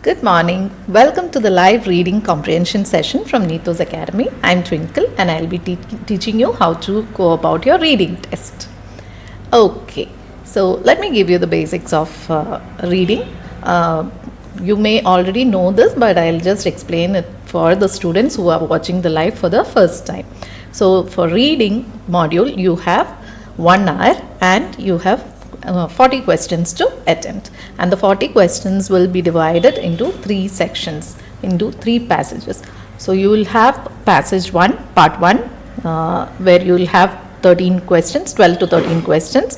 Good morning. Welcome to the live reading comprehension session from 𝐈𝐄𝐋𝐓𝐒 Academy. I'm Twinkle and I'll be teaching you how to go about your reading test. Okay, so let me give you the basics of reading. You may already know this, but I'll just explain it for the students who are watching the live for the first time. So for reading module, you have 1 hour and you have 40 questions to attempt, and the 40 questions will be divided into 3 sections, into 3 passages. So you will have passage 1, part 1, where you will have 13 questions, 12 to 13 questions.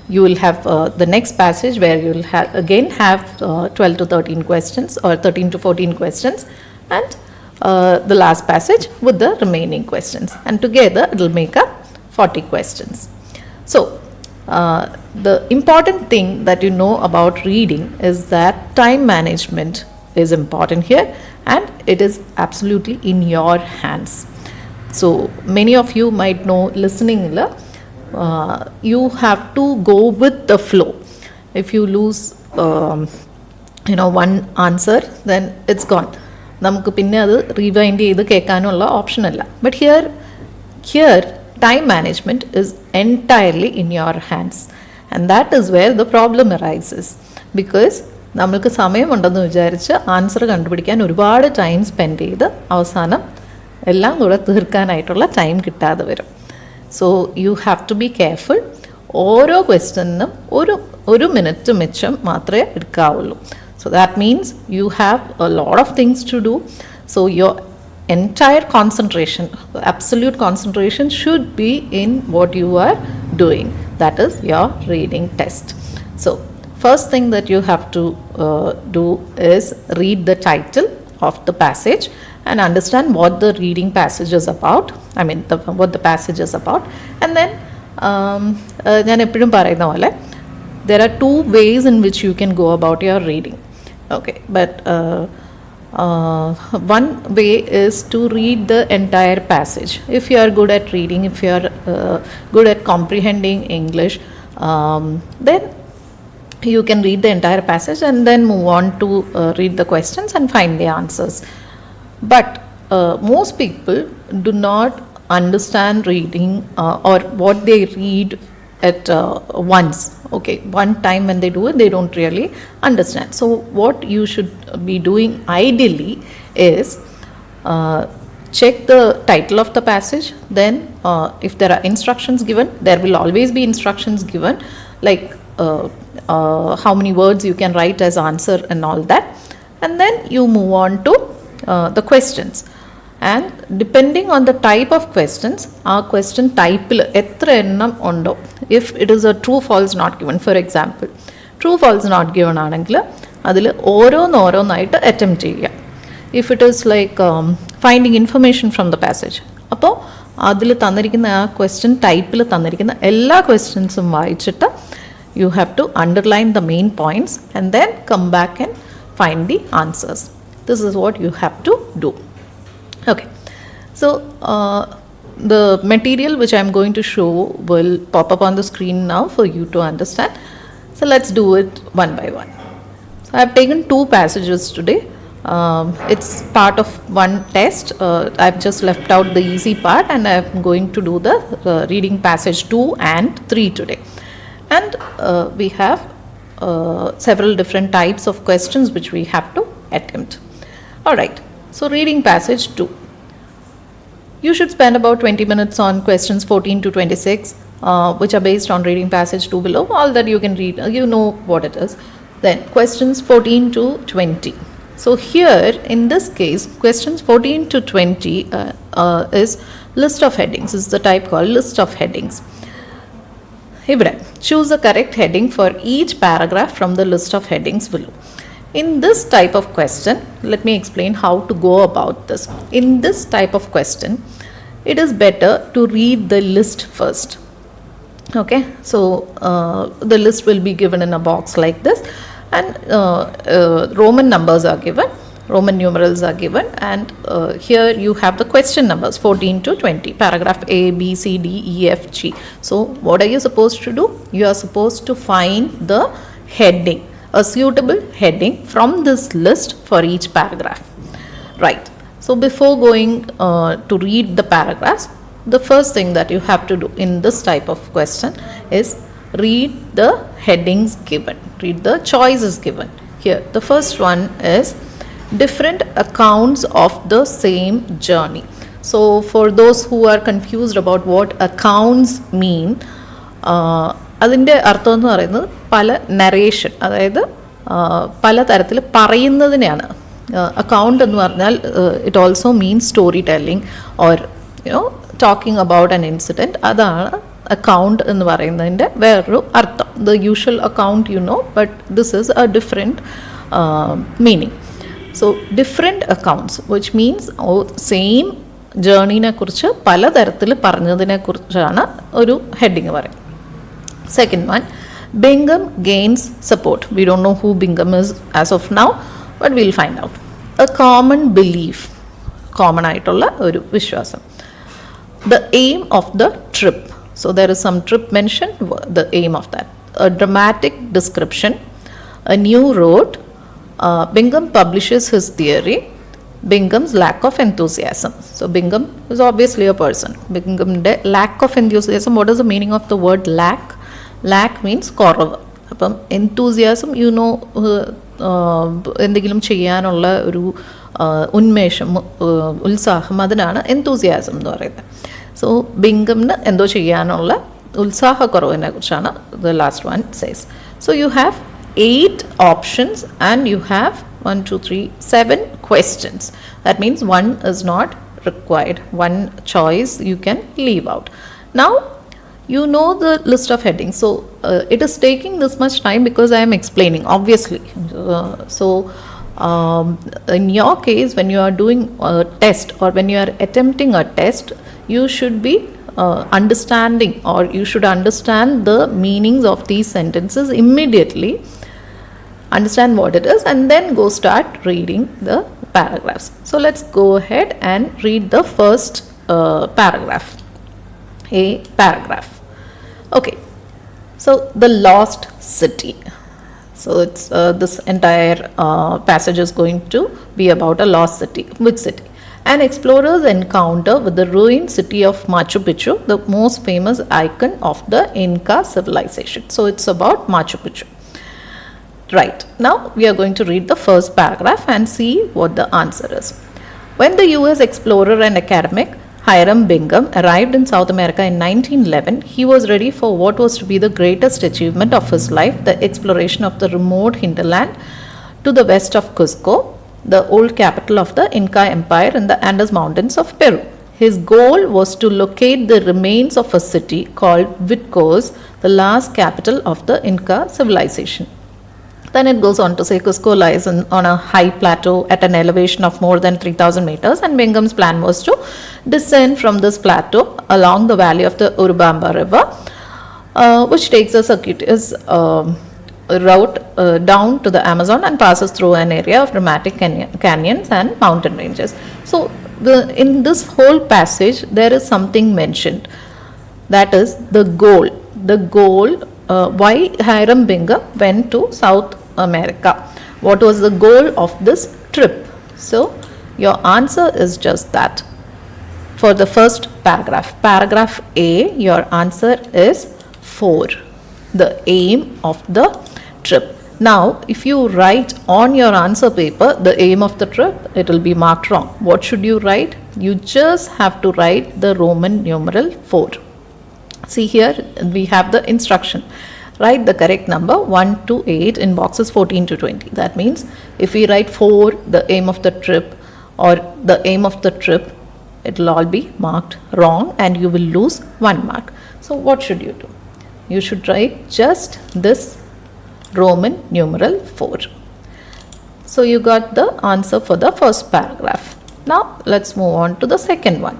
You will have the next passage where you will have 12 to 13 questions or 13 to 14 questions, and the last passage with the remaining questions, and together it will make up 40 questions. So the important thing that you know about reading is that time management is important here, and it is absolutely in your hands. So many of you might know listening, you have to go with the flow. If you lose one answer, then it's gone. നമുക്ക് പിന്നെ അത് rewind ചെയ്ത് കേൾക്കാനുള്ള option അല്ല. But here time management is entirely in your hands, and that is where the problem arises, because നമ്മൾക്ക് സമയമുണ്ടെന്ന് വിചാരിച്ച് answer കണ്ടുപിടിക്കാൻ ഒരുപാട് ടൈം സ്പെൻഡ് ചെയ്ത് അവസാനം എല്ലാം കൂടെ തീർക്കാനായിട്ടുള്ള ടൈം കിട്ടാതെ വരും. So you have to be careful. ഓരോ ക്വസ്റ്റ്യനും ഒരു മിനിറ്റ് മിച്ചം മാത്രമേ എടുക്കാവുള്ളൂ. So that means you have a lot of things to do. So your entire concentration, absolute concentration should be in what you are doing, that is your reading test. So first thing that you have to do is read the title of the passage and understand what the reading passage is about, what the passage is about. And then ഞാൻ എപ്പോഴും പറയുന്ന പോലെ there are 2 ways in which you can go about your reading. Okay, but one way is to read the entire passage. If you are good at reading, if you are good at comprehending English, then you can read the entire passage and then move on to read the questions and find the answers. But most people do not understand reading or what they read at once. Okay, one time when they do it, they don't really understand. So what you should be doing ideally is check the title of the passage. Then if there are instructions given, there will always be instructions given, like how many words you can write as answer and all that. And then you move on to the questions. And depending on the type of questions, our question type എത്ര എണ്ണം ഉണ്ടോ. If it is a true false not given, for example, true false not given ആണെങ്കിൽ അതിൽ ഓരോന്നായിട്ട് attempt ചെയ്യുക. If it is like finding information from the passage, അപ്പോൾ അതിൽ തന്നിരിക്കുന്ന ആ ക്വസ്റ്റ്യൻ ടൈപ്പിൽ തന്നിരിക്കുന്ന എല്ലാ ക്വസ്റ്റ്യൻസും വായിച്ചിട്ട് you have to underline the main points and then come back and find the answers. This is what you have to do. Okay, so the material which I am going to show will pop up on the screen now for you to understand. So let's do it one by one. So I have taken 2 passages today. It's part of one test. I've just left out the easy part and I'm going to do the reading passage 2 and 3 today. And we have several different types of questions which we have to attempt. Alright, so reading passage 2. You should spend about 20 minutes on questions 14 to 26, which are based on reading passage 2 below. All that you can read, you know what it is. Then questions 14 to 20. So here in this case, questions 14 to 20 is list of headings. This is the type called list of headings. Here, choose the correct heading for each paragraph from the list of headings below. In this type of question, let me explain how to go about this. In this type of question, it is better to read the list first. Okay, so the list will be given in a box like this, and Roman numbers are given, Roman numerals are given, and here you have the question numbers 14 to 20, paragraph A, B, C, D, E, F, G. So what are you supposed to do? You are supposed to find the heading. a suitable heading from this list for each paragraph. Right. So before going to read the paragraphs, the first thing that you have to do in this type of question is read the headings given, read the choices given. Here, the first one is different accounts of the same journey. So for those who are confused about what accounts mean, അതിൻ്റെ അർത്ഥം എന്ന് പറയുന്നത് പല narration, അതായത് പല തരത്തിൽ പറയുന്നതിനെയാണ്. Account എന്ന് പറഞ്ഞാൽ it also means story telling or talking about an incident. അതാണ് അക്കൗണ്ട് എന്ന് പറയുന്നതിൻ്റെ വേറൊരു അർത്ഥം. The usual account but this is a different meaning. So different accounts which means same ജേർണീനെ കുറിച്ച് പലതരത്തിൽ പറഞ്ഞതിനെ കുറിച്ചാണ് ഒരു ഹെഡിങ് പറയുന്നത്. Second one, Bingham gains support. We don't know who Bingham is as of now, but we'll find out. A common belief, common ആയിട്ടുള്ള ഒരു വിശ്വാസം. The aim of the trip. So there is some trip mentioned, the aim of that. A dramatic description, a new road. Bingham publishes his theory. Bingham's lack of enthusiasm. So Bingham is obviously a person. Bingham's lack of enthusiasm. What is the meaning of the word lack? Lack means കുറവ്. അപ്പം enthusiasm എന്തെങ്കിലും ചെയ്യാനുള്ള ഒരു ഉന്മേഷം, ഉത്സാഹം, അതിനാണ് enthusiasm എന്ന് പറയുന്നത്. സോ ബിംഗമിന് എന്തോ ചെയ്യാനുള്ള ഉത്സാഹക്കുറവിനെ കുറിച്ചാണ് the last one says. So you have 8 options and you have 7 questions. That means one is not required. One choice you can leave out. Now you know the list of headings. So it is taking this much time because I am explaining, obviously. In your case, when you are doing a test or when you are attempting a test, you should be understanding, or you should understand the meanings of these sentences immediately. Understand what it is and then go start reading the paragraphs. So let's go ahead and read the first paragraph. A paragraph. Okay. So the lost city. So it's this entire passage is going to be about a lost city. Which city? An explorer's encounter with the ruined city of Machu Picchu, the most famous icon of the Inca civilization. So it's about Machu Picchu. Right, now we are going to read the first paragraph and see what the answer is. When the US explorer and academic Hiram Bingham arrived in South America in 1911, he was ready for what was to be the greatest achievement of his life, the exploration of the remote hinterland to the west of Cusco, the old capital of the Inca Empire in the Andes Mountains of Peru. His goal was to locate the remains of a city called 𝐕tqos, the last capital of the Inca civilization. Then it goes on to say Cusco lies on a high plateau at an elevation of more than 3,000 meters, and Bingham's plan was to descend from this plateau along the valley of the Urubamba River, which takes a circuitous route down to the Amazon and passes through an area of dramatic canyons and mountain ranges. So in this whole passage, there is something mentioned, that is the goal. The goal, why Hiram Bingham went to South America. What was the goal of this trip? So your answer is just that. For the first paragraph, paragraph A, your answer is 4. The aim of the trip. Now, if you write on your answer paper the aim of the trip, it will be marked wrong. What should you write? You just have to write the Roman numeral 4. See here, we have the instruction. Write the correct number 1 to 8 in boxes 14 to 20. That means if we write 4, the aim of the trip, or the aim of the trip, it will all be marked wrong and you will lose 1 mark. So what should you do? You should write just this Roman numeral 4. So you got the answer for the first paragraph. Now let's move on to the second one.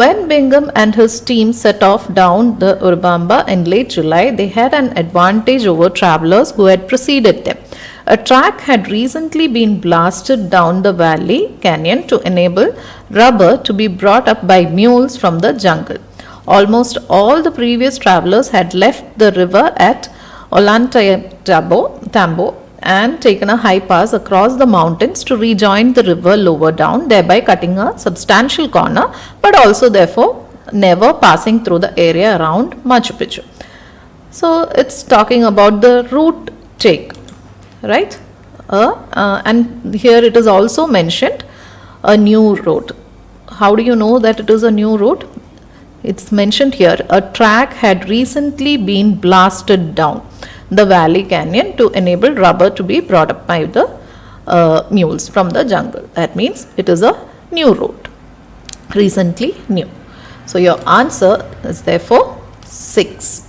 When Bingham and his team set off down the Urubamba in late July, they had an advantage over travelers who had preceded them. A track had recently been blasted down the valley canyon to enable rubber to be brought up by mules from the jungle. Almost all the previous travelers had left the river at Tambo and taken a high pass across the mountains to rejoin the river lower down, thereby cutting a substantial corner, but also therefore never passing through the area around Machu Picchu. So it's talking about the route take, right? And here it is also mentioned a new route. How do you know that it is a new route? It's mentioned here, a track had recently been blasted down the valley canyon to enable rubber to be brought up by the mules from the jungle. That means it is a new route, recently new. So your answer is therefore 6.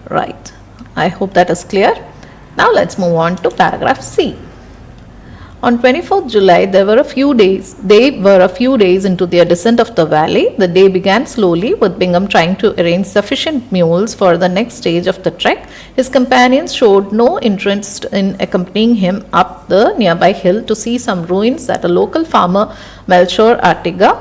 Right. I hope that is clear. Now let's move on to paragraph C. On 24th July, they were a few days into their descent of the valley. The day began slowly, with Bingham trying to arrange sufficient mules for the next stage of the trek. His companions showed no interest in accompanying him up the nearby hill to see some ruins that a local farmer, Melchior Artiga,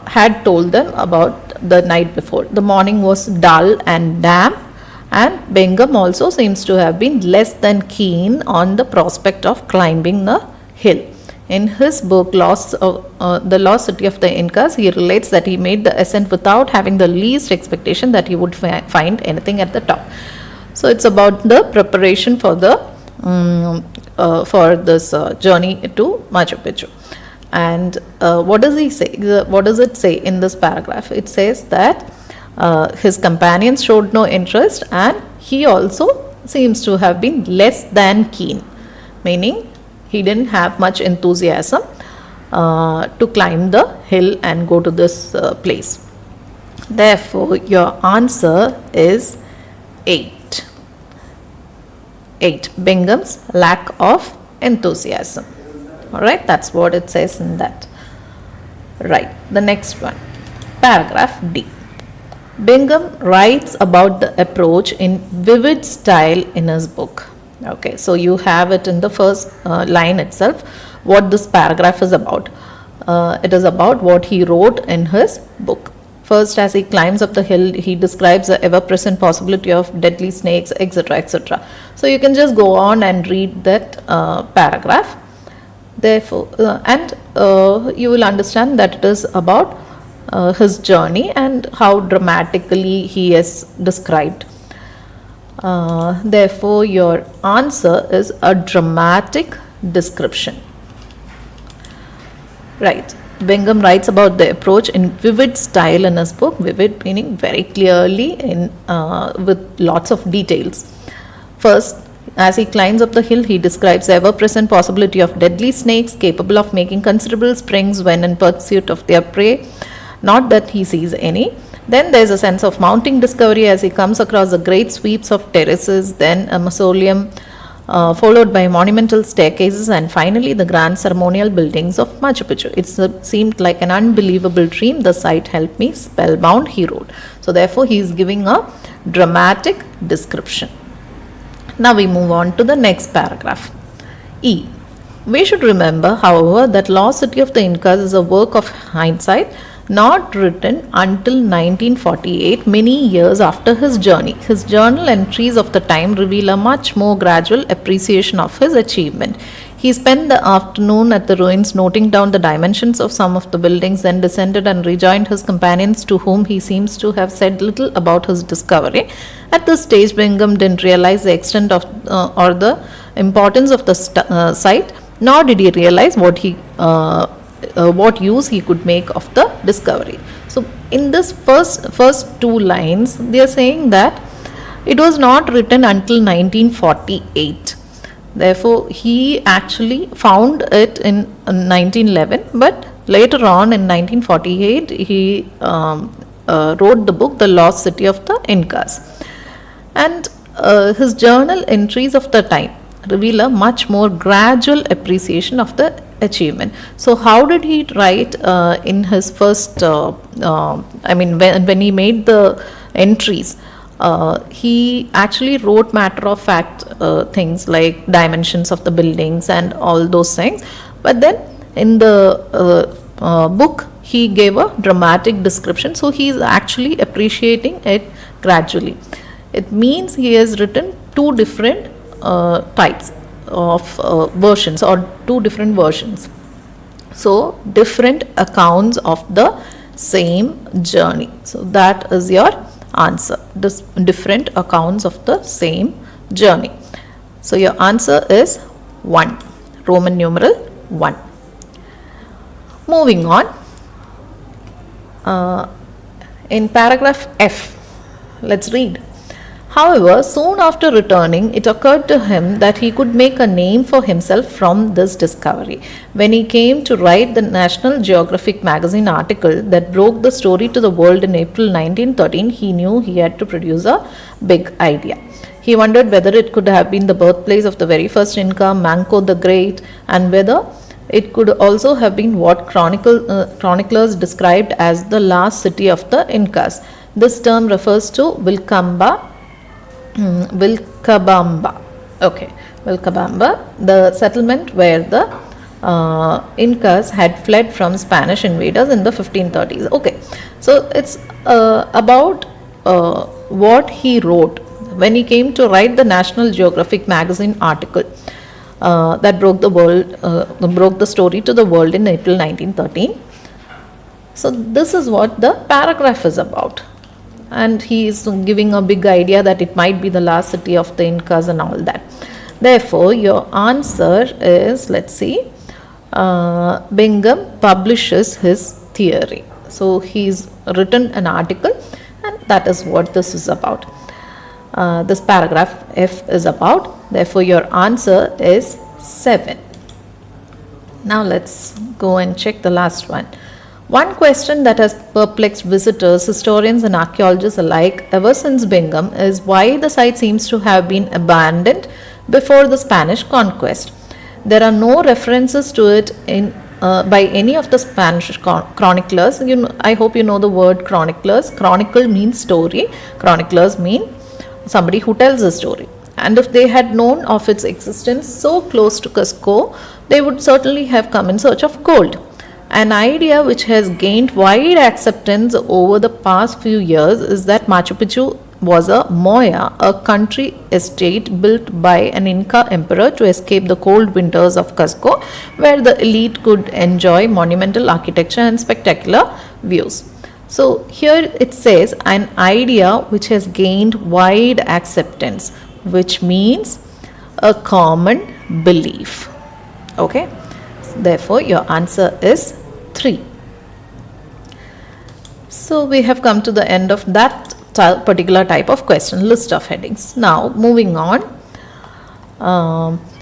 had told them about the night before. The morning was dull and damp, and Bingham also seems to have been less than keen on the prospect of climbing the hill. In his book, The Lost City of the Incas, he relates that he made the ascent without having the least expectation that he would find anything at the top. So it's about the preparation for the for this journey to Machu Picchu. And what does he say? What does it say in this paragraph? It says that his companions showed no interest, and he also seems to have been less than keen, meaning he didn't have much enthusiasm to climb the hill and go to this place. Therefore, your answer is 8. 8. Bingham's lack of enthusiasm. Alright, that's what it says in that. Right, the next one. Paragraph D. Bingham writes about the approach in vivid style in his book. Okay, so you have it in the first line itself, what this paragraph is about. It is about what he wrote in his book. First, as he climbs up the hill, he describes the ever-present possibility of deadly snakes, etc., etc. So you can just go on and read that paragraph. Therefore, you will understand that it is about his journey and how dramatically he is described. Therefore, your answer is a dramatic description. Right. Bingham writes about the approach in vivid style in his book. Vivid meaning very clearly with lots of details. First, as he climbs up the hill, he describes the ever-present possibility of deadly snakes capable of making considerable springs when in pursuit of their prey. Not that he sees any. Then there is a sense of mounting discovery as he comes across the great sweeps of terraces, then a mausoleum, followed by monumental staircases, and finally the grand ceremonial buildings of Machu Picchu. It seemed like an unbelievable dream. The sight helped me spellbound, he wrote. So therefore he is giving a dramatic description. Now we move on to the next paragraph. E. We should remember, however, that Lost City of the Incas is a work of hindsight, not written until 1948, many years after his journey. His journal entries of the time reveal a much more gradual appreciation of his achievement. He spent the afternoon at the ruins noting down the dimensions of some of the buildings, then descended and rejoined his companions, to whom he seems to have said little about his discovery. At this stage, Bingham didn't realize the extent of or the importance of the site, nor did he realize what use he could make of the discovery. So in this first two lines, they are saying that it was not written until 1948. Therefore, he actually found it in 1911, but later on in 1948, he wrote the book The Lost City of the Incas. And his journal entries of the time reveal a much more gradual appreciation of the achievement. So how did he write in his first, when he made the entries, he actually wrote matter-of-fact things like dimensions of the buildings and all those things. But then in the book, he gave a dramatic description. So he is actually appreciating it gradually. It means he has written two different types of versions, or two different versions. So different accounts of the same journey. So that is your answer. Different accounts of the same journey. So your answer is 1. Roman numeral 1. Moving on. In paragraph F, let's read. However, soon after returning, it occurred to him that he could make a name for himself from this discovery. When he came to write the National Geographic magazine article that broke the story to the world in April 1913, he knew he had to produce a big idea. He wondered whether it could have been the birthplace of the very first Inca, Manco the Great, and whether it could also have been what chroniclers described as the last city of the Incas. This term refers to Vilcabamba. Okay, Vilcabamba, the settlement where the Incas had fled from Spanish invaders in the 1530s. Okay, so it's about what he wrote when he came to write the National Geographic magazine article that broke the story to the world in April 1913. So this is what the paragraph is about, and he is giving a big idea that it might be the last city of the Incas and all that. Therefore, your answer is, let's see, Bingham publishes his theory. So he's written an article, and that is what this is about. This paragraph F is about. Therefore, your answer is 7. Now let's go and check the last one. One question that has perplexed visitors, historians and archaeologists alike ever since Bingham is why the site seems to have been abandoned before the Spanish conquest. There are no references to it by any of the Spanish chroniclers. I hope you know the word chroniclers. Chronicle means story. Chroniclers mean somebody who tells a story. And if they had known of its existence so close to Cusco, they would certainly have come in search of gold. An idea which has gained wide acceptance over the past few years is that Machu Picchu was a moya, a country estate built by an Inca emperor to escape the cold winters of Cusco, where the elite could enjoy monumental architecture and spectacular views. So here it says an idea which has gained wide acceptance, which means a common belief. Okay, therefore your answer is 3. So we have come to the end of that particular type of question, list of headings. Now moving on,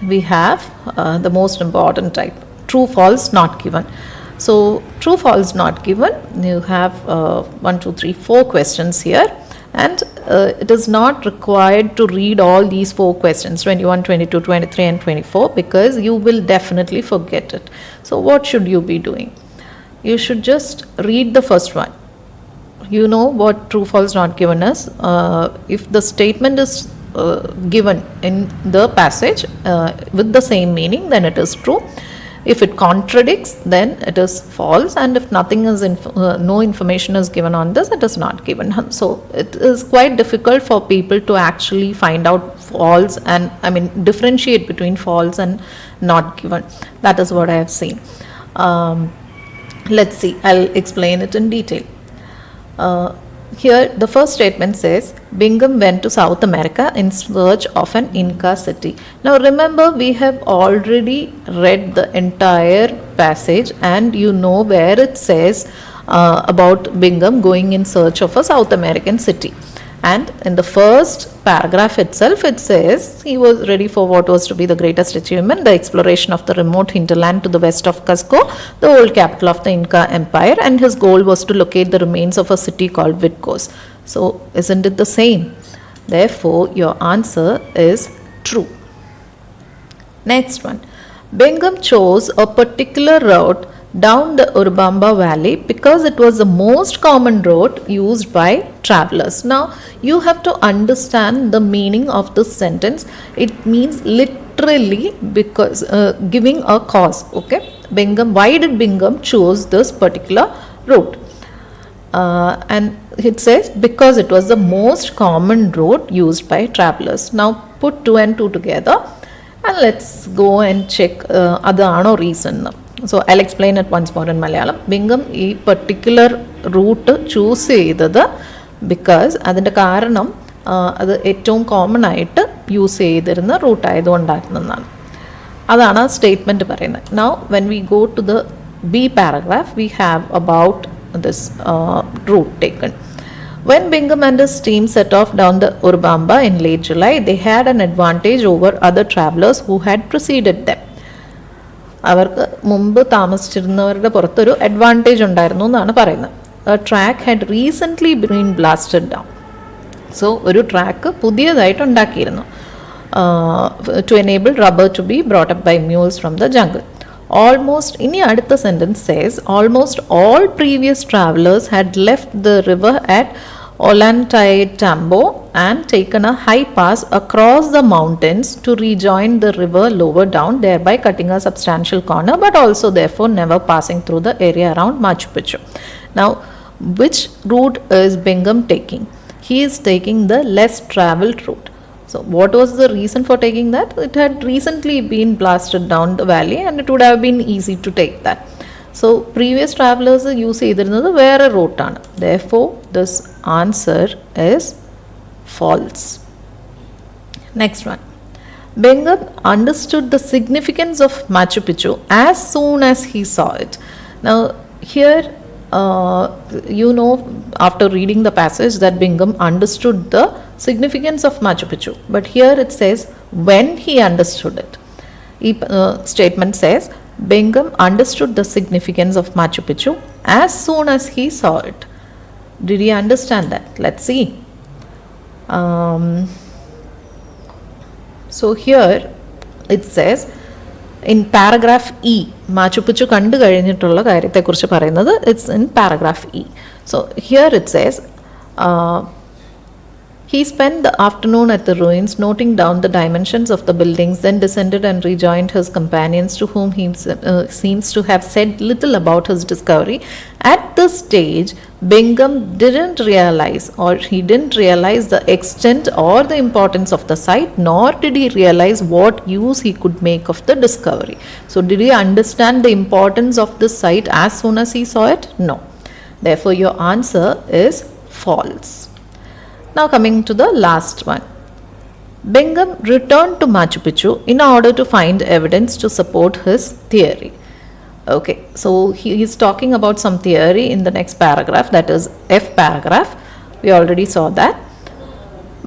we have the most important type, true, false, not given. So true, false, not given, you have 1, 2, 3, 4 questions here, and it is not required to read all these 4 questions, 21, 22, 23 and 24, because you will definitely forget it. So what should you be doing? You should just read the first one. You know what true, false, not given is. If the statement is given in the passage with the same meaning, then it is true. If it contradicts, then it is false, and if nothing is no information is given on this, it is not given. So it is quite difficult for people to actually find out false and differentiate between false and not given. That is what I have seen. Let's see, I'll explain it in detail. Here the first statement says Bingham went to South America in search of an Inca city. Now remember, we have already read the entire passage, and you know where it says about Bingham going in search of a South American city. And in the first paragraph itself, it says he was ready for what was to be the greatest achievement, the exploration of the remote hinterland to the west of Cusco, the old capital of the Inca Empire, and his goal was to locate the remains of a city called Quitos. So isn't it the same? Therefore, your answer is true. Next one. Bingham chose a particular route down the Urubamba Valley because it was the most common route used by travelers. Now you have to understand the meaning of this sentence. It means literally because giving a cause. Okay, Bingham, why did Bingham choose this particular route? And it says because it was the most common route used by travelers. Now put 2 and 2 together and let's go and check adano reason. So I'll explain it once more in Malayalam. Bingham ee particular route choose ചെയ്തത് because അതിൻ്റെ കാരണം അത് ഏറ്റവും common ആയിട്ട് use ചെയ്തിരുന്ന root ആയതുകൊണ്ടായിരുന്നെന്നാണ്. അതാണ് ആ statement പറയുന്നത്. Now when we go to the B paragraph, we have about this route taken. When Bingham and his team set off down the Urbamba in late July, they had an advantage over other travelers who had preceded them. അവർക്ക് മുമ്പ് താമസിച്ചിരുന്നവരുടെ പുറത്തൊരു advantage ഉണ്ടായിരുന്നു എന്നാണ് പറയുന്നത്. A track had recently been blasted down. So ഒരു track പുതിയതായിട്ട് ഉണ്ടാക്കിയിരുന്നു to enable rubber to be brought up by mules from the jungle. Almost, ഇനി അടുത്ത sentence says, almost all previous travelers had left the river at Ollantaytambo and taken a high pass across the mountains to rejoin the river lower down, thereby cutting a substantial corner, but also therefore never passing through the area around Machu Picchu. Now, which route is Bingham taking? He is taking the less traveled route. So what was the reason for taking that? It had recently been blasted down the valley and it would have been easy to take that. So previous travelers use ചെയ്തിരുന്നത് വേറെ റൂട്ടാണ്. Therefore this answer is false. Next one. Bingham understood the significance of Machu Picchu as soon as he saw it. Now here you know, after reading the passage, that Bingham understood the significance of Machu Picchu, but here it says when he understood it. Statement says Bingham understood the significance of Machu Picchu as soon as he saw it. Did he understand that? Let's see. So here it says in paragraph E, മാച്ചു പിച്ചു കണ്ടു കഴിഞ്ഞിട്ടുള്ള കാര്യത്തെക്കുറിച്ച് പറയുന്നത് it's in paragraph E. So here it says he spent the afternoon at the ruins, noting down the dimensions of the buildings, then descended and rejoined his companions, to whom he seems to have said little about his discovery. At this stage, Bingham didn't realize the extent or the importance of the site, nor did he realize what use he could make of the discovery. So did he understand the importance of this site as soon as he saw it? No. Therefore, your answer is false. Now coming to the last one. Bingham returned to Machu Picchu in order to find evidence to support his theory. Okay, so he is talking about some theory in the next paragraph, that is F paragraph. We already saw that.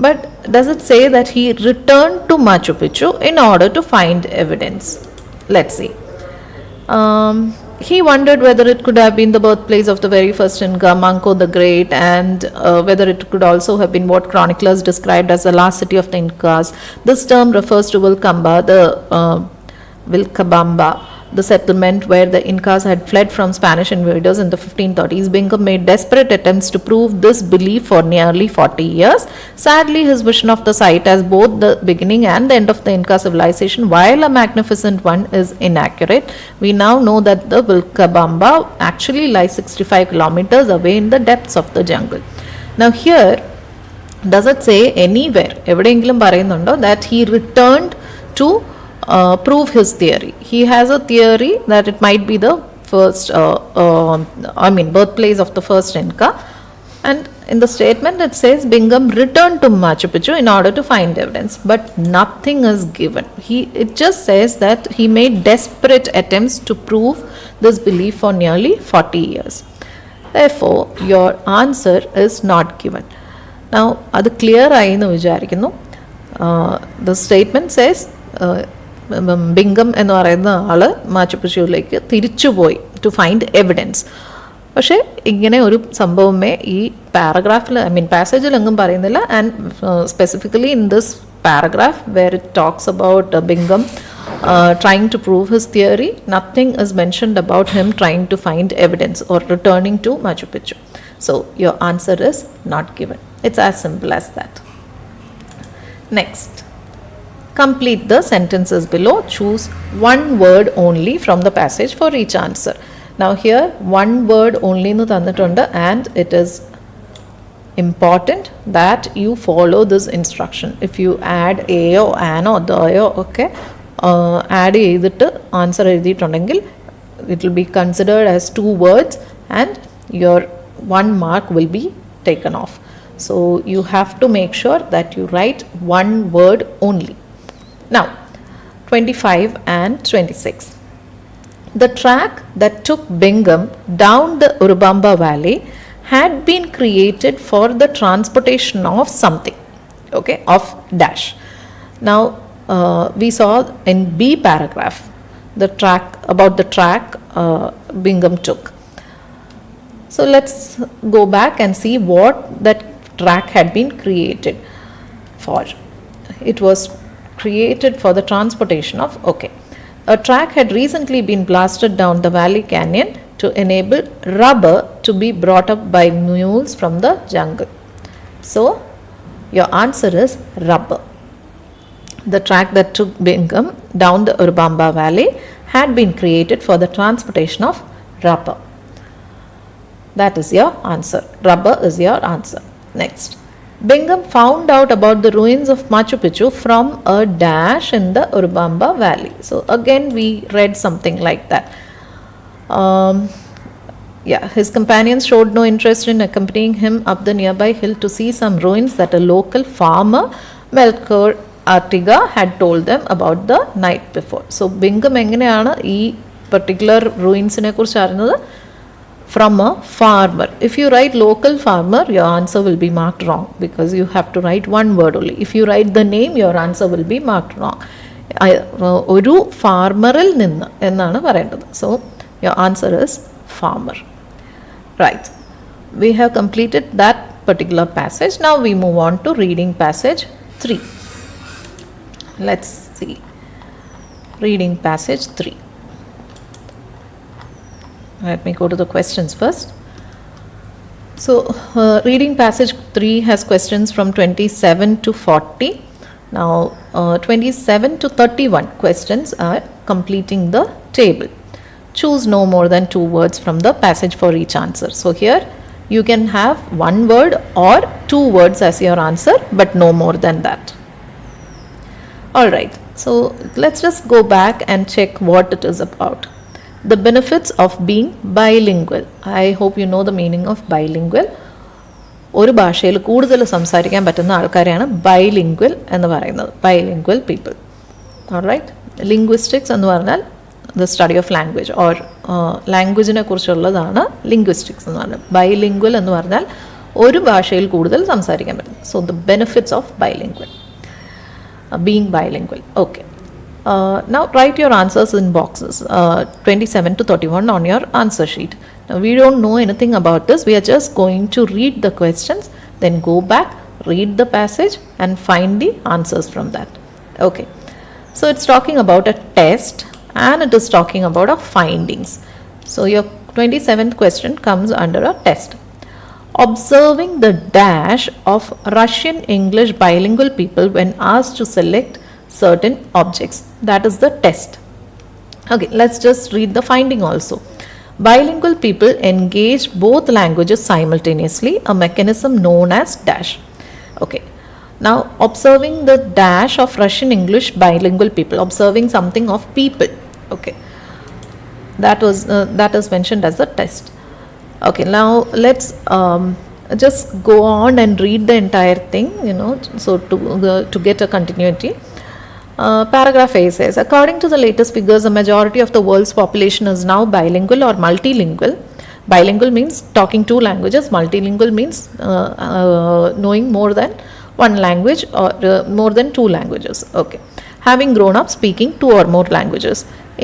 But does it say that he returned to Machu Picchu in order to find evidence? Let's see. He wondered whether it could have been the birthplace of the very first Inca, Manco the Great, and whether it could also have been what chroniclers described as the last city of the Incas. This term refers to Vilcabamba, the settlement where the Incas had fled from Spanish invaders in the 1530s. Bingham made desperate attempts to prove this belief for nearly 40 years. Sadly, his vision of the site as both the beginning and the end of the Inca civilization, while a magnificent one, is inaccurate. We now know that the Vilcabamba actually lies 65 kilometers away in the depths of the jungle. Now here, does it say anywhere, എവിടെയെങ്കിലും പറയുന്നുണ്ടോ that he returned to prove his theory? He has a theory that it might be the first, birthplace of the first Inca, and in the statement it says Bingham returned to Machu Picchu in order to find evidence, but nothing is given. It just says that he made desperate attempts to prove this belief for nearly 40 years. Therefore, your answer is not given. Now, അത് clear ആയി എന്ന് വിചാരിക്കുന്നു. The statement says ബിംഗം എന്ന് പറയുന്ന ആൾ മാച്ചുപിച്ചുവിലേക്ക് തിരിച്ചുപോയി to find evidence. പക്ഷേ ഇങ്ങനെ ഒരു സംഭവമേ ഈ പാരഗ്രാഫിൽ പാസേജിൽ എങ്ങും പറയുന്നില്ല. And specifically in this paragraph where it talks about Bingham trying to prove his theory, nothing is mentioned about him trying to find evidence or returning to Machu Picchu. So your answer is not given. It's as simple as that. Next, complete the sentences below. Choose one word only from the passage for each answer. Now here one word only nu thannitundu, and it is important that you follow this instruction. If you add ayo, ano, dayo, okay, add ചെയ്തിട്ട് answer എഴുതിയിട്ടുണ്ടെങ്കിൽ it will be considered as 2 words and your 1 mark will be taken off. So you have to make sure that you write 1 word only. Now 25 and 26. The track that took Bingham down the Urubamba Valley had been created for the transportation of something, okay, of dash. Now we saw in B paragraph the track, about the track Bingham took. So let's go back and see what that track had been created for. It was created for the transportation of, okay, a track had recently been blasted down the valley canyon to enable rubber to be brought up by mules from the jungle. So your answer is rubber. The track that took Bingham down the Urubamba Valley had been created for the transportation of rubber. That is your answer. Rubber is your answer. Next. Bingham found out about the ruins of Machu Picchu from a dash in the Urubamba Valley. So again we read something like that. His companions showed no interest in accompanying him up the nearby hill to see some ruins that a local farmer, Melchor Artiga, had told them about the night before. So Bingham എങ്ങനെയാണ് ഈ particular ruinsനെ കുറിച്ച് അറിഞ്ഞത്? From a farmer. If you write local farmer, your answer will be marked wrong because you have to write 1 word only. If you write the name, your answer will be marked wrong. ഒരു ഫാർമറിൽ നിന്ന് എന്നാണ് പറയേണ്ടത്. So your answer is farmer. Right. We have completed that particular passage. Now we move on to reading passage 3. Let's see. Reading passage 3. Let me go to the questions first. So reading passage 3 has questions from 27 to 40. Now 27 to 31 questions are completing the table. Choose no more than 2 words from the passage for each answer. So here you can have 1 word or 2 words as your answer, but no more than that. Alright, so let's just go back and check what it is about. The benefits of being bilingual. I hope you know the meaning of bilingual. ഒരു ഭാഷയിൽ കൂടുതൽ സംസാരിക്കാൻ പറ്റുന്ന ആൾക്കാരെയാണ് bilingual എന്ന് പറയുന്നത്. Bilingual people. Alright. Linguistics എന്ന് പറഞ്ഞാൽ the study of language or ലാംഗ്വേജിനെ കുറിച്ചുള്ളതാണ് ലിംഗ്വിസ്റ്റിക്സ് എന്ന് പറഞ്ഞാൽ. ബൈലിംഗ്വൽ എന്ന് പറഞ്ഞാൽ ഒരു ഭാഷയിൽ കൂടുതൽ സംസാരിക്കാൻ പറ്റും. So the benefits of bilingual. Being bilingual. Okay. Now write your answers in boxes 27 to 31 on your answer sheet. Now we don't know anything about this. We are just going to read the questions, then go back, read the passage and find the answers from that. Okay. So it's talking about a test and it is talking about our findings. So your 27th question comes under a test. Observing the dash of Russian English bilingual people when asked to select certain objects. That is the test. Okay, let's just read the finding also. Bilingual people engage both languages simultaneously, a mechanism known as dash. Okay, now observing the dash of Russian English bilingual people, observing something of people. Okay, that is mentioned as the test. Okay, now let's just go on and read the entire thing, so to get a continuity. Paragraph A says, according to the latest figures, a majority of the world's population is now bilingual or multilingual. Bilingual means talking 2 languages. Multilingual means knowing more than 1 language or more than 2 languages. Okay. Having grown up speaking 2 or more languages.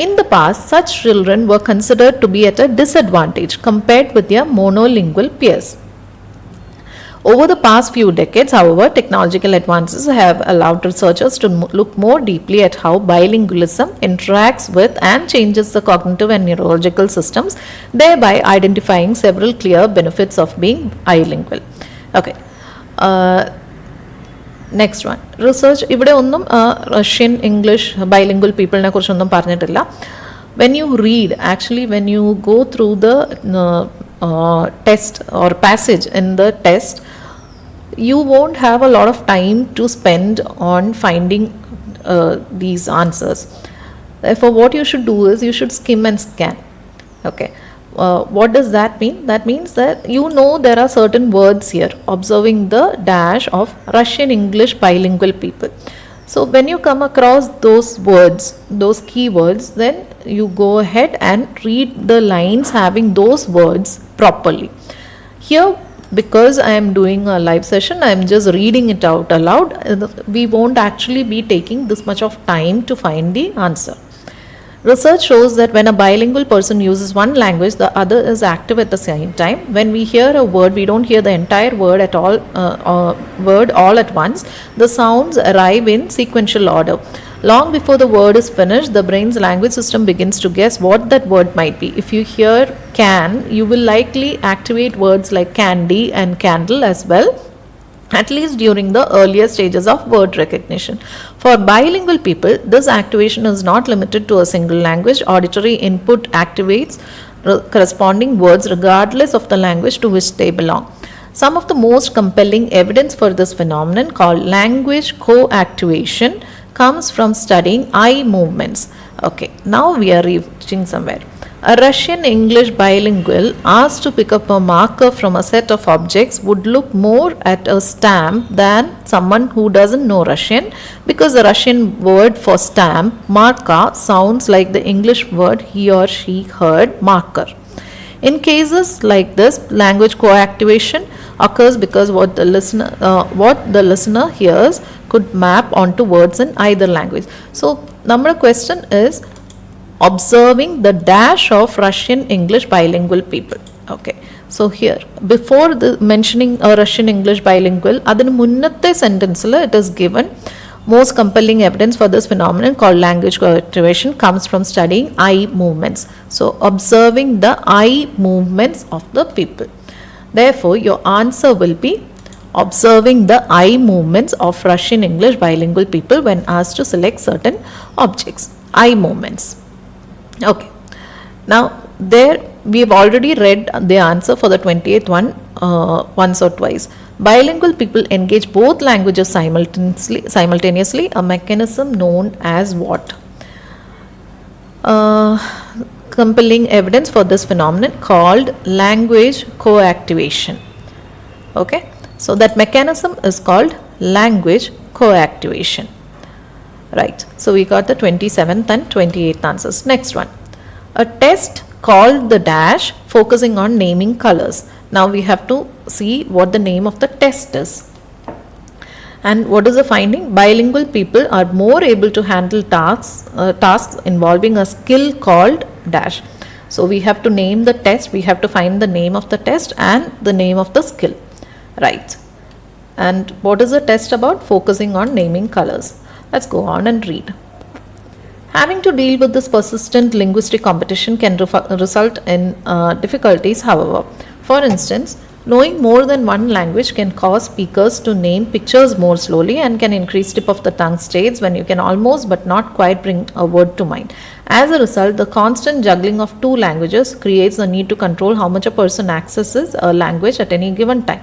In the past, such children were considered to be at a disadvantage compared with their monolingual peers. Over the past few decades, however, technological advances have allowed researchers to look more deeply at how bilingualism interacts with and changes the cognitive and neurological systems, thereby identifying several clear benefits of being bilingual. Okay. Next one. Research. ഇവിടെ ഒന്നും Russian English bilingual പീപ്പിളിനെ കുറിച്ചൊന്നും പറഞ്ഞിട്ടില്ല. When you read, actually when you go through the test or passage in the test, you won't have a lot of time to spend on finding these answers. Therefore, what you should do is you should skim and scan. Okay. What does that mean? That means that you know there are certain words here, observing the dash of Russian English bilingual people. So when you come across those words, those keywords, then you go ahead and read the lines having those words properly. Here, because I am doing a live session, I am just reading it out aloud. We won't actually be taking this much of time to find the answer. Research shows that when a bilingual person uses one language, the other is active at the same time. When we hear a word, we don't hear the entire word at all, word all at once. The sounds arrive in sequential order. Long before the word is finished, the brain's language system begins to guess what that word might be. If you hear can, you will likely activate words like candy and candle as well, at least during the earlier stages of word recognition. For bilingual people, this activation is not limited to a single language. Auditory input activates corresponding words regardless of the language to which they belong. Some of the most compelling evidence for this phenomenon, called language co-activation, comes from studying eye movements. Okay, now we are reaching somewhere. A Russian English bilingual asked to pick up a marker from a set of objects would look more at a stamp than someone who doesn't know Russian, because the Russian word for stamp, marka, sounds like the English word he or she heard, marker. In cases like this, language co-activation occurs because what the listener hears could map onto words in either language. So, number question is observing the dash of Russian English bilingual people. Okay, so here before the mentioning a Russian English bilingual, adinu munnatte sentence la it is given most compelling evidence for this phenomenon called language co-activation comes from studying eye movements. So observing the eye movements of the people. Therefore, your answer will be observing the eye movements of Russian English bilingual people when asked to select certain objects. Eye movements. Okay, now there we have already read the answer for the 28th one once or twice. Bilingual people engage both languages simultaneously, a mechanism known as what? Compelling evidence for this phenomenon called language co-activation. Okay, so that mechanism is called language co-activation. Right, so we got the 27th and 28th answers. Next one, a test called the dash, focusing on naming colors. Now we have to see what the name of the test is. And what is the finding? Bilingual people are more able to handle tasks involving a skill called dash. So we have to name the test, we have to find the name of the test and the name of the skill. Right, and what is the test about? Focusing on naming colors. Let's go on and read. Having to deal with this persistent linguistic competition can result in difficulties, however. For instance, knowing more than one language can cause speakers to name pictures more slowly and can increase tip of the tongue states when you can almost but not quite bring a word to mind. As a result, the constant juggling of two languages creates the need to control how much a person accesses a language at any given time.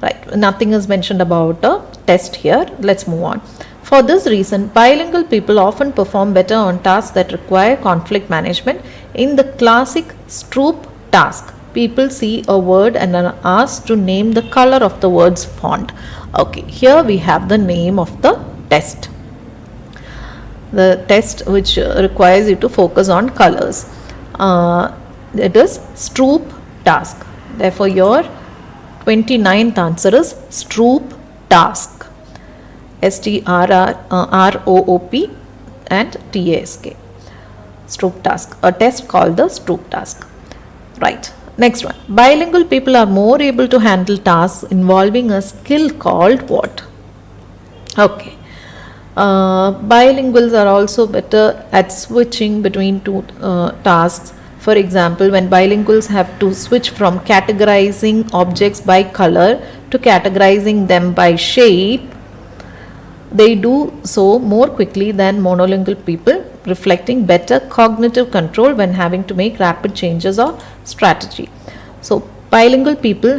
Right, nothing is mentioned about a test here. Let's move on. For this reason, bilingual people often perform better on tasks that require conflict management. In the classic Stroop task, people see a word and are asked to name the color of the word's font. Okay, here we have the name of the test. The test which requires you to focus on colors. It is Stroop task. Therefore, your 29th answer is Stroop task. Stroop and task. Stroop task. A test called the Stroop task. Right. Next one. Bilingual people are more able to handle tasks involving a skill called what? Okay. Bilinguals are also better at switching between two tasks. For example, when bilinguals have to switch from categorizing objects by color to categorizing them by shape, they do so more quickly than monolingual people. reflecting better cognitive control when having to make rapid changes or strategy. So bilingual people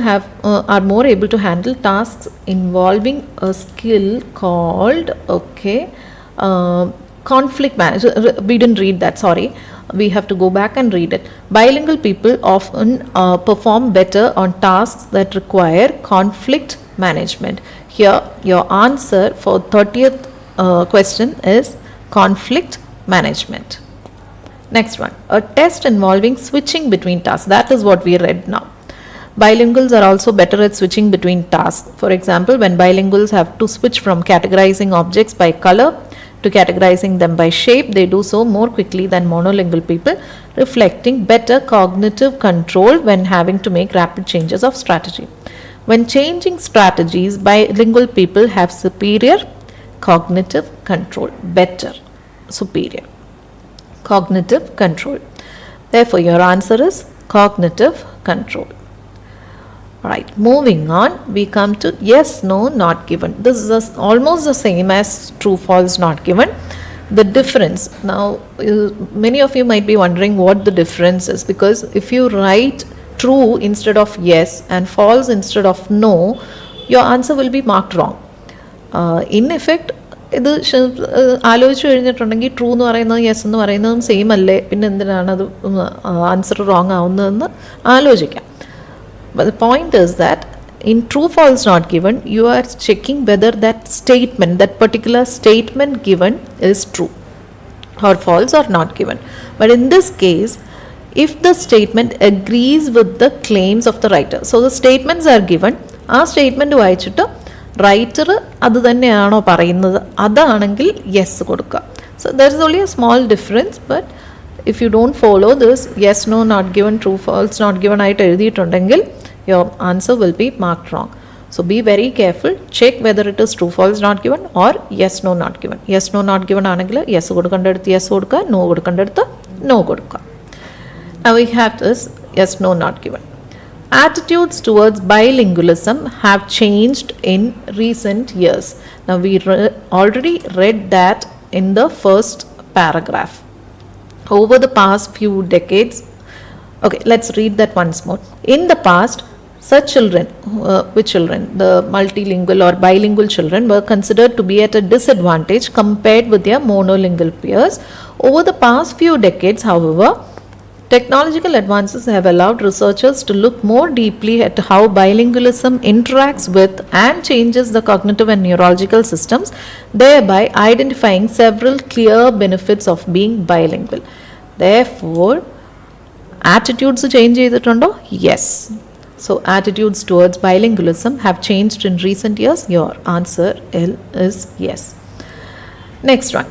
are more able to handle tasks involving a skill called conflict management. We didn't read that, sorry. We have to go back and read it. Bilingual people often perform better on tasks that require conflict management. Here, your answer for 30th question is conflict management. Next one, a test involving switching between tasks. That is what we read now. Bilinguals are also better at switching between tasks. For example, when bilinguals have to switch from categorizing objects by color to categorizing them by shape, they do so more quickly than monolingual people, reflecting better cognitive control when having to make rapid changes of strategy. When changing strategies, bilingual people have superior cognitive control. Better, superior cognitive control. Therefore, your answer is cognitive control. Right, moving on, we come to yes, no, not given. This is almost the same as true, false, not given. The difference, now many of you might be wondering what the difference is, because if you write true instead of yes and false instead of no, your answer will be marked wrong. In effect, ഇത് ആലോചിച്ച് കഴിഞ്ഞിട്ടുണ്ടെങ്കിൽ true എന്ന് പറയുന്നത് yes എന്ന് പറയുന്നതും same അല്ലേ, പിന്നെ എന്തിനാണ് അത് ആൻസർ റോങ് ആവുന്നതെന്ന് ആലോചിക്കാം. But the point is that in true, false, not given, you are checking whether that statement, that particular statement given is true or false or not given. But in this case, if the statement agrees with the claims of the writer, so the statements are given, ആ statement വായിച്ചിട്ട് writer അത് തന്നെയാണോ പറയുന്നത്, അതാണെങ്കിൽ yes കൊടുക്കുക. So there is only a small difference, but if you don't follow this yes, no, not given, true, false, not given ആയിട്ട് എഴുതിയിട്ടുണ്ടെങ്കിൽ your answer will be marked wrong. So be very careful, check whether it is true, false, not given or yes, no, not given. Yes, no, not given ആണെങ്കിൽ yes കൊടുക്കേണ്ടടുത്ത് yes കൊടുക്കുക, no കൊടുക്കേണ്ടടുത്ത് no കൊടുക്കുക. Now we have this yes, no, not given. Attitudes towards bilingualism have changed in recent years. Now we already read that in the first paragraph. Over the past few decades, okay, let's read that once more. In the past, such children, the multilingual or bilingual children were considered to be at a disadvantage compared with their monolingual peers. Over the past few decades, however, technological advances have allowed researchers to look more deeply at how bilingualism interacts with and changes the cognitive and neurological systems, thereby identifying several clear benefits of being bilingual. Therefore, attitudes change ചെയ്തിട്ടുണ്ടോ? Yes. So attitudes towards bilingualism have changed in recent years. Your answer is yes. Next one.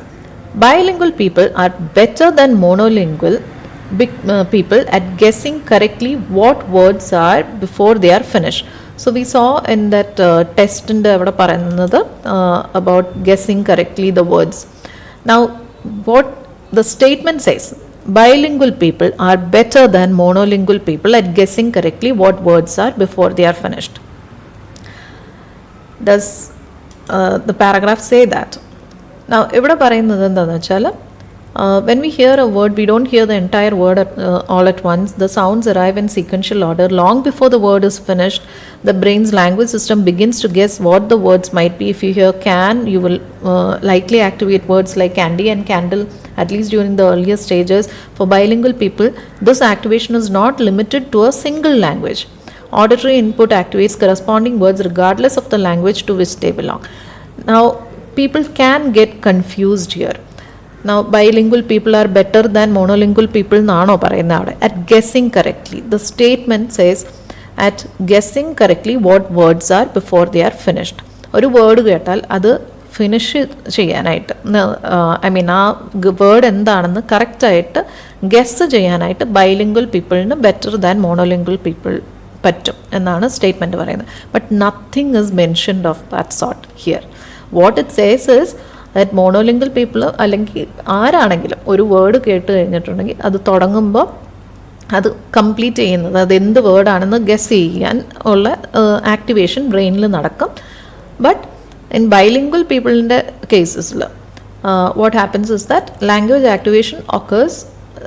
Bilingual people are better than monolingual people at guessing correctly what words are before they are finished. So we saw in that test in the about guessing correctly the words. Now what the statement says, bilingual people are better than monolingual people at guessing correctly what words are before they are finished. Does the paragraph say that? Now ഇവിടെ പറയുന്നത് എന്താണെന്ന് വെച്ചാൽ, when we hear a word, we don't hear the entire word all at once. The sounds arrive in sequential order. Long before the word is finished, the brain's language system begins to guess what the words might be. If you hear can, you will likely activate words like candy and candle, at least during the earlier stages. For bilingual people, this activation is not limited to a single language. Auditory input activates corresponding words regardless of the language to which they belong. Now, people can get confused here. Now bilingual people are better than monolingual people എന്നാണോ പറയുന്നത് അവിടെ? At guessing correctly. The statement says at guessing correctly what words are before they are finished. ഒരു word കേട്ടാൽ അത് finish ചെയ്യാനായിട്ട്, ആ word എന്താണെന്ന് കറക്റ്റായിട്ട് ഗെസ് ചെയ്യാനായിട്ട് ബൈലിംഗ്വൽ പീപ്പിളിന് ബെറ്റർ ദാൻ മോണോലിംഗ്വൽ പീപ്പിൾ പറ്റും എന്നാണ് സ്റ്റേറ്റ്മെൻറ്റ് പറയുന്നത്. But nothing is mentioned of that sort here. What it says is that monolingual people അല്ലെങ്കിൽ ആരാണെങ്കിലും ഒരു വേർഡ് കേട്ട് കഴിഞ്ഞിട്ടുണ്ടെങ്കിൽ അത് തുടങ്ങുമ്പോൾ അത് കംപ്ലീറ്റ് ചെയ്യുന്നത് അത് എന്ത് വേർഡാണെന്ന് ഗെസ് ചെയ്യാൻ ഉള്ള ആക്ടിവേഷൻ ബ്രെയിനിൽ നടക്കും. ബട്ട് ഇൻ ബൈലിംഗ്വൽ പീപ്പിളിൻ്റെ കേസസിൽ what happens is that language activation occurs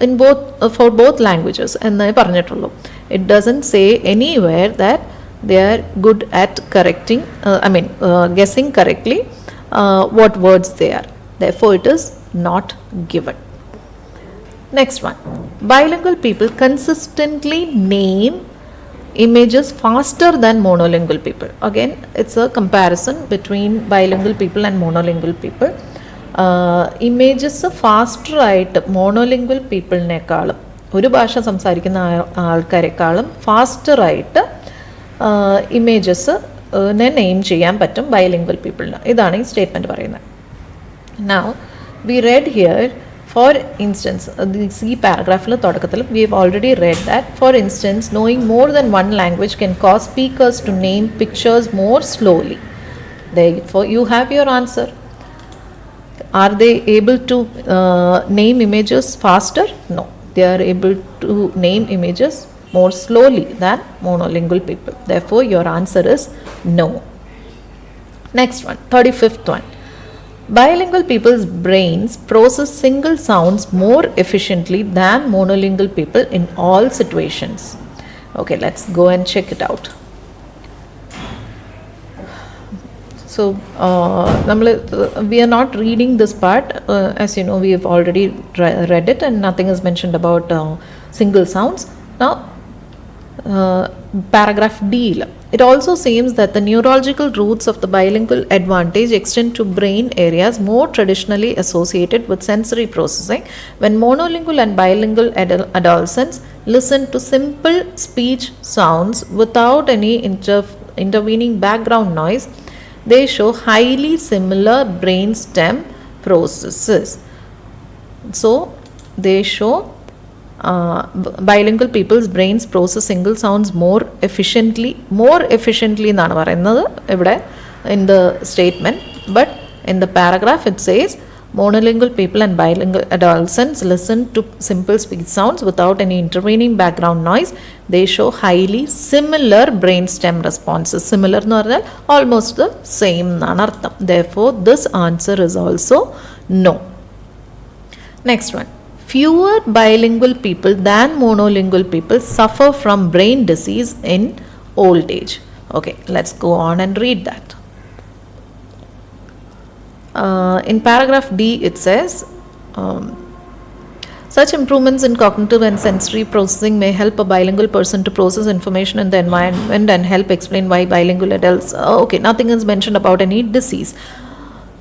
in both for both languages എന്നേ പറഞ്ഞിട്ടുള്ളൂ. It doesn't say anywhere that they are good at correcting, guessing correctly what words they are. Therefore, it is not given. Next one, bilingual people consistently name images faster than monolingual people. Again, it's a comparison between bilingual people and monolingual people. Images ഫാസ്റ്ററായിട്ട് monolingual പീപ്പിളിനേക്കാളും ഒരു ഭാഷ സംസാരിക്കുന്ന ആൾക്കാരെക്കാളും ഫാസ്റ്ററായിട്ട് images name ചെയ്യാൻ പറ്റും bilingual പീപ്പിളിന്. ഇതാണ് ഈ statement പറയുന്നത്. Now we read here for instance, ഈ പാരഗ്രാഫിൽ തുടക്കത്തിൽ we have already read that for instance knowing more than one language can cause speakers to name pictures more slowly. Therefore, you have your answer. Are they able to name images faster? No, they are able to name images more slowly than monolingual people. Therefore, your answer is no. Next one, 35th one. Bilingual people's brains process single sounds more efficiently than monolingual people in all situations. Okay, let's go and check it out. So, we are not reading this part. As you know, we have already read it and nothing is mentioned about single sounds. Now, paragraph D. It also seems that the neurological roots of the bilingual advantage extend to brain areas more traditionally associated with sensory processing. When monolingual and bilingual adolescents listen to simple speech sounds without any intervening background noise, they show highly similar brainstem processes. So, they show bilingual people's brains process single sounds more efficiently എന്നാണ് പറയുന്നത് ഇവിടെ in the statement, but in the paragraph it says monolingual people and bilingual adolescents listen to simple speech sounds without any intervening background noise. They show highly similar brainstem responses. Similar എന്ന് പറഞ്ഞാൽ almost the same എന്നാണ് അർത്ഥം. Therefore, this answer is also no. Next one. Fewer bilingual people than monolingual people suffer from brain disease in old age. Okay, let's go on and read that. In paragraph D, it says, such improvements in cognitive and sensory processing may help a bilingual person to process information in the environment and help explain why bilingual adults. Okay, nothing is mentioned about any disease.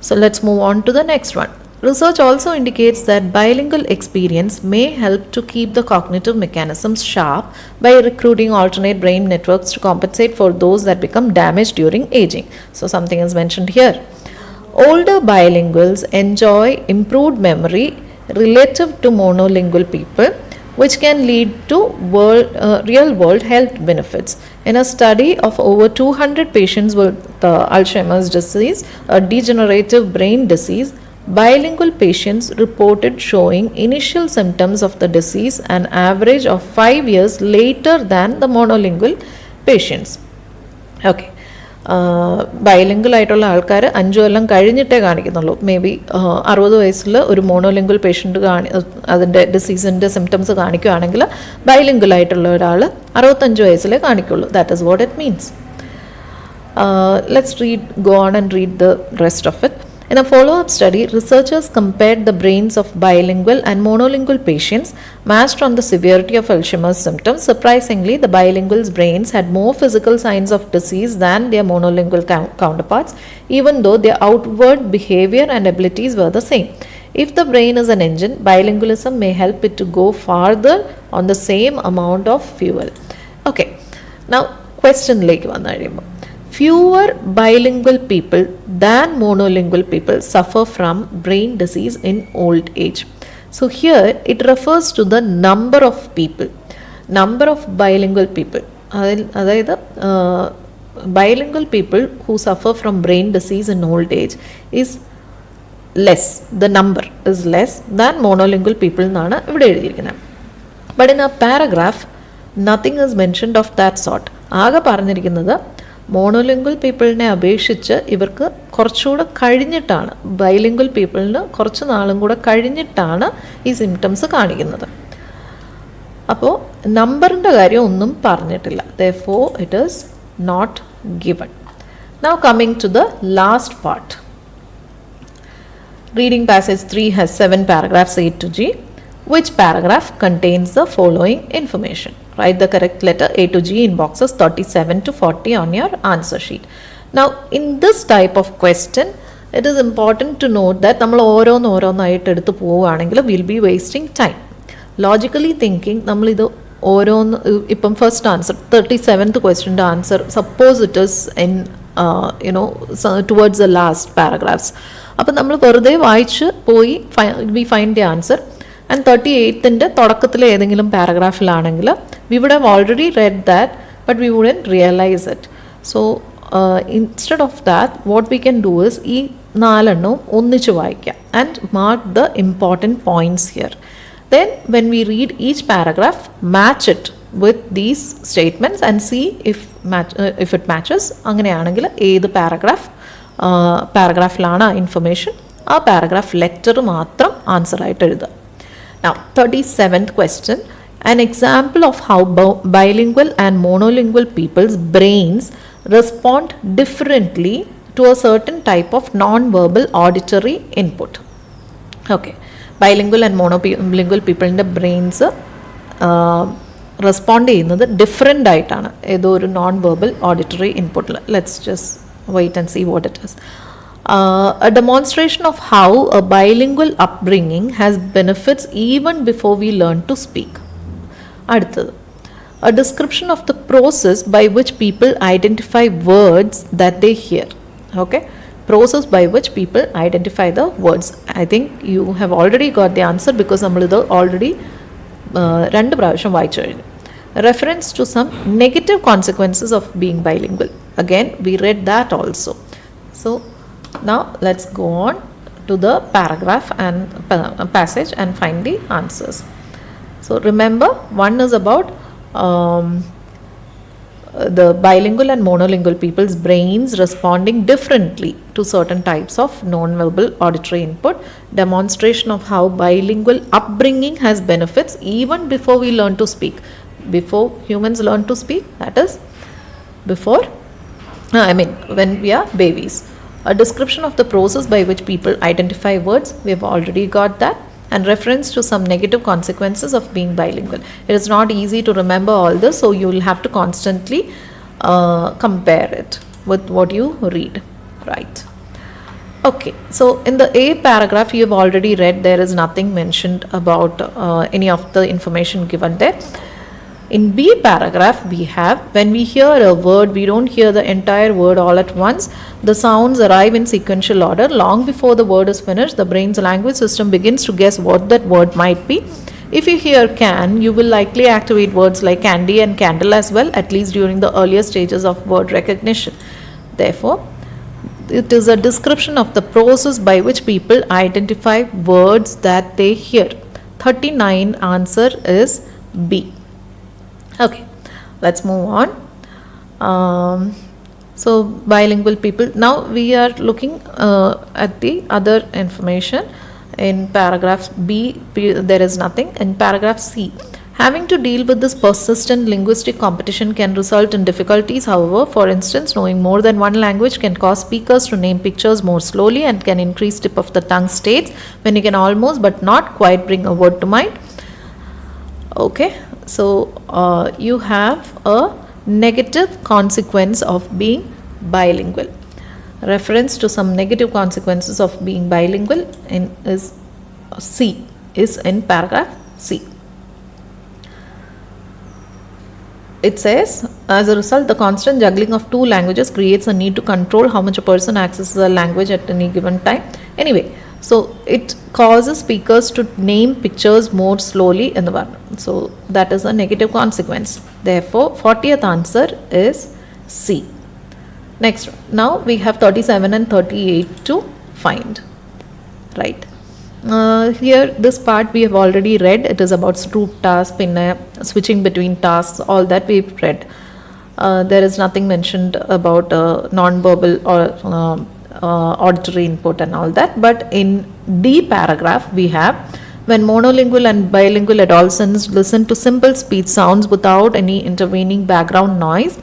So let's move on to the next one. Research also indicates that bilingual experience may help to keep the cognitive mechanisms sharp by recruiting alternate brain networks to compensate for those that become damaged during aging. So something is mentioned here. Older bilinguals enjoy improved memory relative to monolingual people, which can lead to real-world health benefits. In a study of over 200 patients with Alzheimer's disease, a degenerative brain disease, bilingual patients reported showing initial symptoms of the disease an average of 5 years later than the monolingual patients. Okay. ബൈലിംഗുവൽ ആയിട്ടുള്ള ആൾക്കാർ 5 കൊല്ലം കഴിഞ്ഞിട്ടേ കാണിക്കുന്നുള്ളൂ. May be 60 വയസ്സിൽ ഒരു മോണോലിംഗുവൽ patient അതിൻ്റെ ഡിസീസിൻ്റെ symptoms കാണിക്കുകയാണെങ്കിൽ ബൈലിംഗുവൽ ആയിട്ടുള്ള ഒരാൾ 65 വയസ്സിലേ കാണിക്കുള്ളൂ. That is what it means. Let's go on and read the rest of it. In a follow-up study, researchers compared the brains of bilingual and monolingual patients matched on the severity of Alzheimer's symptoms. Surprisingly, the bilinguals' brains had more physical signs of disease than their monolingual counterparts, even though their outward behavior and abilities were the same. If the brain is an engine, bilingualism may help it to go farther on the same amount of fuel. Okay, now question like vanna. Fewer bilingual people than monolingual people suffer from brain disease in old age. So here it refers to the number of people, number of bilingual people. അതായത് bilingual people who suffer from brain disease in old age is less, the number is less than monolingual people എന്നാണ് ഇവിടെ എഴുതിയിരിക്കുന്നത്. But in a paragraph, nothing is mentioned of that sort. ആകെ പറഞ്ഞിരിക്കുന്നത് മോണോലിംഗ്വൽ പീപ്പിളിനെ അപേക്ഷിച്ച് ഇവർക്ക് കുറച്ചുകൂടെ കഴിഞ്ഞിട്ടാണ്, ബൈലിംഗ്വൽ പീപ്പിളിന് കുറച്ച് നാളും കൂടെ കഴിഞ്ഞിട്ടാണ് ഈ സിംറ്റംസ് കാണിക്കുന്നത്. അപ്പോൾ നമ്പറിൻ്റെ കാര്യം ഒന്നും പറഞ്ഞിട്ടില്ല. Therefore it is not given. Now coming to the last part. Reading passage 3 has 7 paragraphs A to G. Which paragraph contains the following information? Write the correct letter A to G in boxes 37 to 40 on your answer sheet. Now in this type of question, it is important to note that നമ്മൾ ഓരോന്നായിട്ട് എടുത്ത് പോവുകയാണെങ്കിൽ will be wasting time. Logically thinking നമ്മളിത് ഓരോന്ന്, ഇപ്പം first answer 37th ക്വസ്റ്റ്യൻ്റെ answer suppose it is in towards the last paragraphs. അപ്പം നമ്മൾ വെറുതെ വായിച്ച് പോയി we find the answer. And 38th തുടക്കത്തിലെ ഏതെങ്കിലും പാരഗ്രാഫിലാണെങ്കിൽ we would have already read that but we wouldn't realise it. So instead of that what we can do is ഈ 4 ഒന്നിച്ച് വായിക്കാം and mark the important points here. Then when we read each paragraph, match it with these statements and see if it matches. അങ്ങനെയാണെങ്കിൽ ഏത് പാരഗ്രാഫിലാണ് information, ആ paragraph letter മാത്രം answer ആയിട്ട് എഴുതുക. Now 37th question. An example of how bilingual and monolingual people's brains respond differently to a certain type of non-verbal auditory input. Okay. Bilingual and monolingual പീപ്പിളിൻ്റെ brains respond ചെയ്യുന്നത് different ആയിട്ടാണ് ഏതോ ഒരു non verbal auditory ഇൻപുട്ടിൽ. Let's just wait and see what it is. A demonstration of how a bilingual upbringing has benefits even before we learn to speak. അടുത്തത്, a description of the process by which people identify words that they hear. Okay. Process by which people identify the words. I think you have already got the answer because നമ്മളിത് already 2 പ്രാവശ്യം വായിച്ചു കഴിഞ്ഞു. Reference to some negative consequences of being bilingual. Again, we read that also. So now let's go on to the paragraph and passage and find the answers. So remember, one is about the bilingual and monolingual people's brains responding differently to certain types of non-verbal auditory input. Demonstration of how bilingual upbringing has benefits even before we learn to speak. Before humans learn to speak, that is when we are babies. A description of the process by which people identify words, we have already got that. And reference to some negative consequences of being bilingual. It is not easy to remember all this, so you will have to constantly compare it with what you read, right? Okay, so in the A paragraph you have already read, there is nothing mentioned about any of the information given there. In B paragraph we have, when we hear a word, we don't hear the entire word all at once. The sounds arrive in sequential order. Long before the word is finished, the brain's language system begins to guess what that word might be. If you hear can, you will likely activate words like candy and candle as well, at least during the earlier stages of word recognition. Therefore, it is a description of the process by which people identify words that they hear. 39 answer is B. Okay, let's move on. So bilingual people, now we are looking at the other information. In paragraph B, there is nothing. In paragraph C, having to deal with this persistent linguistic competition can result in difficulties. However, for instance, knowing more than one language can cause speakers to name pictures more slowly and can increase tip of the tongue states when you can almost but not quite bring a word to mind. Okay, so you have a negative consequence of being bilingual. Reference to some negative consequences of being bilingual is in paragraph C. It says, as a result, the constant juggling of 2 languages creates a need to control how much a person accesses a language at any given time. Anyway, so it causes speakers to name pictures more slowly in the word. So that is a negative consequence. Therefore, 40th answer is C. Next, now we have 37 and 38 to find, right? Here this part we have already read. It is about root task, switching between tasks, all that we've read. There is nothing mentioned about non-verbal or auditory input and all that. But in D paragraph we have, when monolingual and bilingual adolescents listen to simple speech sounds without any intervening background noise,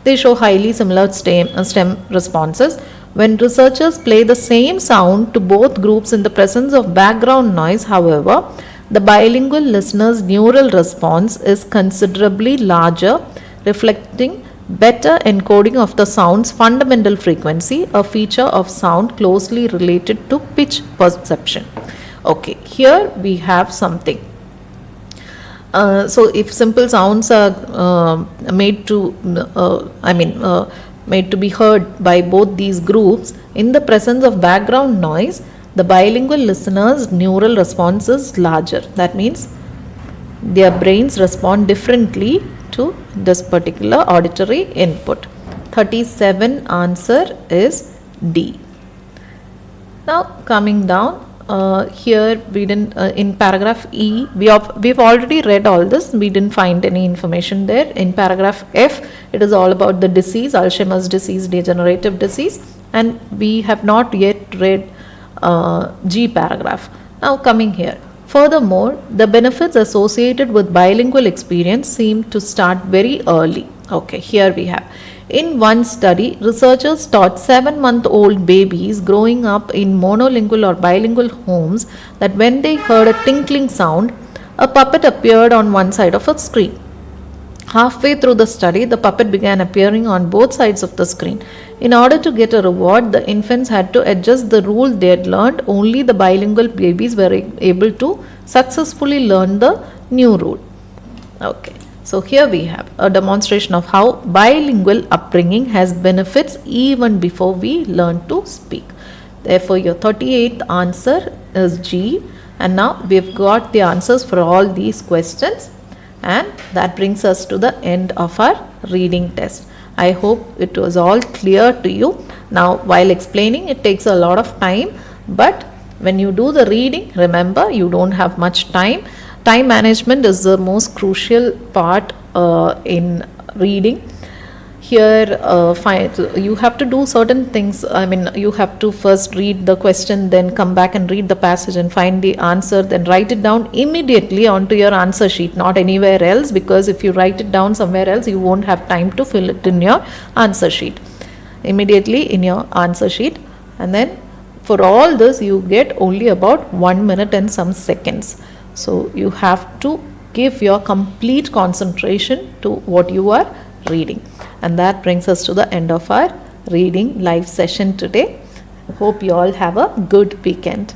they show highly similar stem responses. When researchers play the same sound to both groups in the presence of background noise, however, the bilingual listener's neural response is considerably larger, reflecting better encoding of the sound's fundamental frequency, a feature of sound closely related to pitch perception. Okay, here we have something. So if simple sounds are made to be heard by both these groups in the presence of background noise, the bilingual listener's neural response is larger. That means their brains respond differently to this particular auditory input. 37 answer is D. Now coming down, here we didn't in paragraph E, we've already read all this. We didn't find any information there. In paragraph F, it is all about the disease, Alzheimer's disease, degenerative disease, and we have not yet read G paragraph. Now coming here, furthermore, the benefits associated with bilingual experience seem to start very early. Okay, here we have. In one study, researchers taught 7-month-old babies growing up in monolingual or bilingual homes that when they heard a tinkling sound, a puppet appeared on one side of a screen. Halfway through the study, the puppet began appearing on both sides of the screen. In order to get a reward, the infants had to adjust the rule they had learned. Only the bilingual babies were able to successfully learn the new rule. Okay. So here we have a demonstration of how bilingual upbringing has benefits even before we learn to speak. Therefore, your 38th answer is G. And now we've got the answers for all these questions. And that brings us to the end of our reading test. I hope it was all clear to you. Now, while explaining, it takes a lot of time. But when you do the reading, remember, you don't have much time. Time management is the most crucial part in reading. Here, you have to do certain things. You have to first read the question, then come back and read the passage and find the answer, then write it down immediately onto your answer sheet, not anywhere else, because if you write it down somewhere else, you won't have time to fill it in your answer sheet. Immediately in your answer sheet, and then for all this, you get only about 1 minute and some seconds. So you have to give your complete concentration to what you are reading. And that brings us to the end of our reading live session today. Hope you all have a good weekend.